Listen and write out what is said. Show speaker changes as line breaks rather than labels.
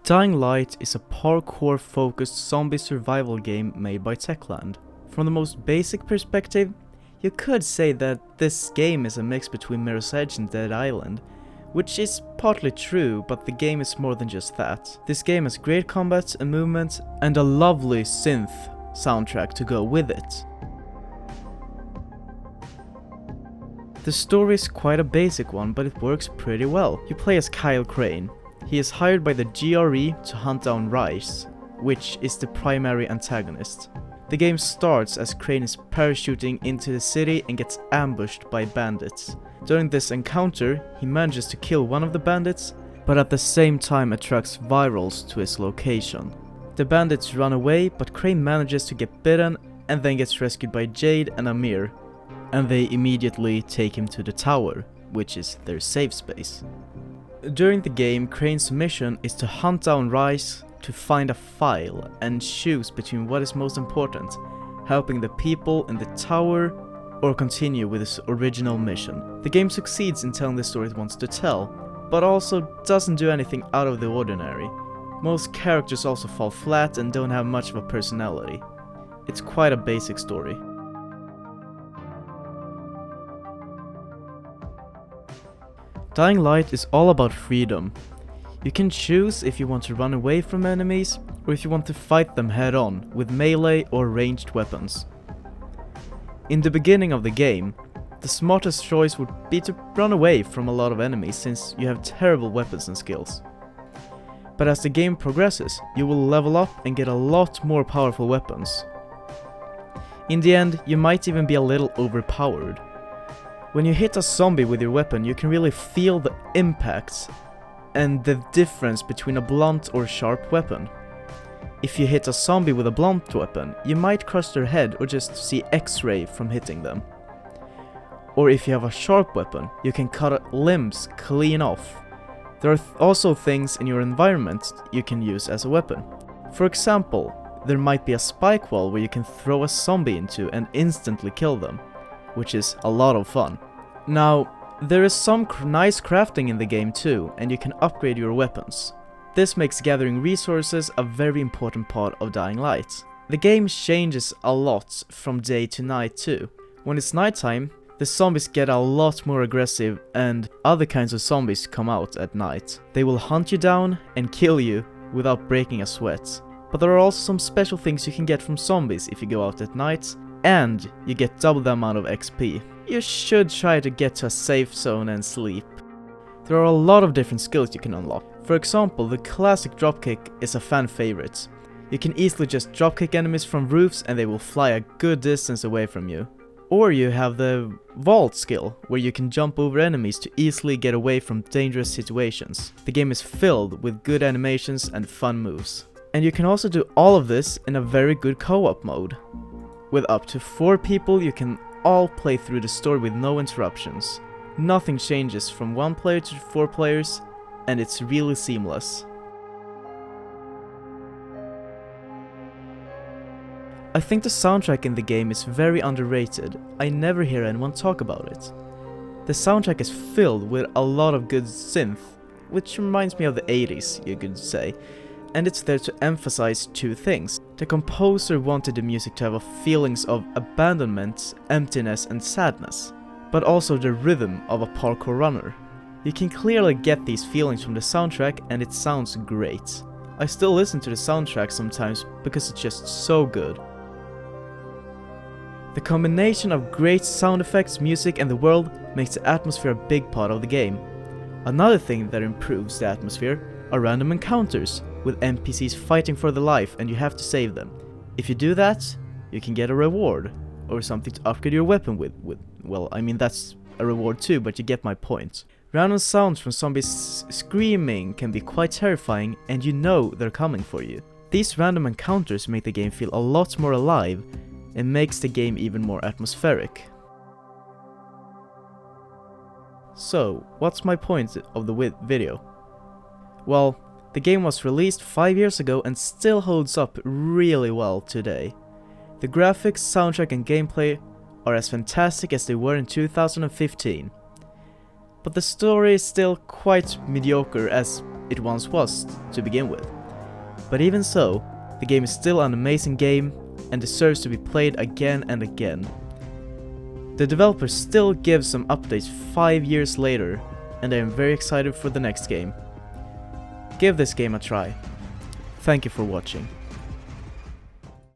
Dying Light is a parkour-focused zombie survival game made by Techland. From the most basic perspective, you could say that this game is a mix between Mirror's Edge and Dead Island, which is partly true, but the game is more than just that. This game has great combat and movement, and a lovely synth soundtrack to go with it. The story is quite a basic one, but it works pretty well. You play as Kyle Crane. He is hired by the GRE to hunt down Rice, which is the primary antagonist. The game starts as Crane is parachuting into the city and gets ambushed by bandits. During this encounter, he manages to kill one of the bandits, but at the same time attracts virals to his location. The bandits run away, but Crane manages to get bitten and then gets rescued by Jade and Amir, and they immediately take him to the tower, which is their safe space. During the game, Crane's mission is to hunt down Rice, to find a file and choose between what is most important, helping the people in the tower or continue with his original mission. The game succeeds in telling the story it wants to tell, but also doesn't do anything out of the ordinary. Most characters also fall flat and don't have much of a personality. It's quite a basic story. Dying Light is all about freedom. You can choose if you want to run away from enemies or if you want to fight them head on with melee or ranged weapons. In the beginning of the game, the smartest choice would be to run away from a lot of enemies since you have terrible weapons and skills. But as the game progresses, you will level up and get a lot more powerful weapons. In the end, you might even be a little overpowered. When you hit a zombie with your weapon, you can really feel the impacts and the difference between a blunt or sharp weapon. If you hit a zombie with a blunt weapon, you might crush their head or just see X-ray from hitting them. Or if you have a sharp weapon, you can cut limbs clean off. There are also things in your environment you can use as a weapon. For example, there might be a spike wall where you can throw a zombie into and instantly kill them, which is a lot of fun. Now, there is some nice crafting in the game too, and you can upgrade your weapons. This makes gathering resources a very important part of Dying Light. The game changes a lot from day to night too. When it's nighttime, the zombies get a lot more aggressive and other kinds of zombies come out at night. They will hunt you down and kill you without breaking a sweat. But there are also some special things you can get from zombies if you go out at night, and you get double the amount of XP. You should try to get to a safe zone and sleep. There are a lot of different skills you can unlock. For example, the classic dropkick is a fan favorite. You can easily just dropkick enemies from roofs and they will fly a good distance away from you. Or you have the vault skill, where you can jump over enemies to easily get away from dangerous situations. The game is filled with good animations and fun moves. And you can also do all of this in a very good co-op mode. With up to 4 people, you can all play through the story with no interruptions. Nothing changes from 1 player to 4 players, and it's really seamless. I think the soundtrack in the game is very underrated. I never hear anyone talk about it. The soundtrack is filled with a lot of good synth, which reminds me of the 80s, you could say. And it's there to emphasize 2 things. The composer wanted the music to have feelings of abandonment, emptiness and sadness, but also the rhythm of a parkour runner. You can clearly get these feelings from the soundtrack and it sounds great. I still listen to the soundtrack sometimes because it's just so good. The combination of great sound effects, music and the world makes the atmosphere a big part of the game. Another thing that improves the atmosphere are random encounters, with NPCs fighting for their life and you have to save them. If you do that, you can get a reward, or something to upgrade your weapon with. Well, I mean that's a reward too, but you get my point. Random sounds from zombies screaming can be quite terrifying and you know they're coming for you. These random encounters make the game feel a lot more alive and makes the game even more atmospheric. So, what's my point of the video? Well, the game was released 5 years ago and still holds up really well today. The graphics, soundtrack and gameplay are as fantastic as they were in 2015. But the story is still quite mediocre as it once was to begin with. But even so, the game is still an amazing game and deserves to be played again and again. The developer still gives some updates 5 years later, and I am very excited for the next game. Give this game a try. Thank you for watching.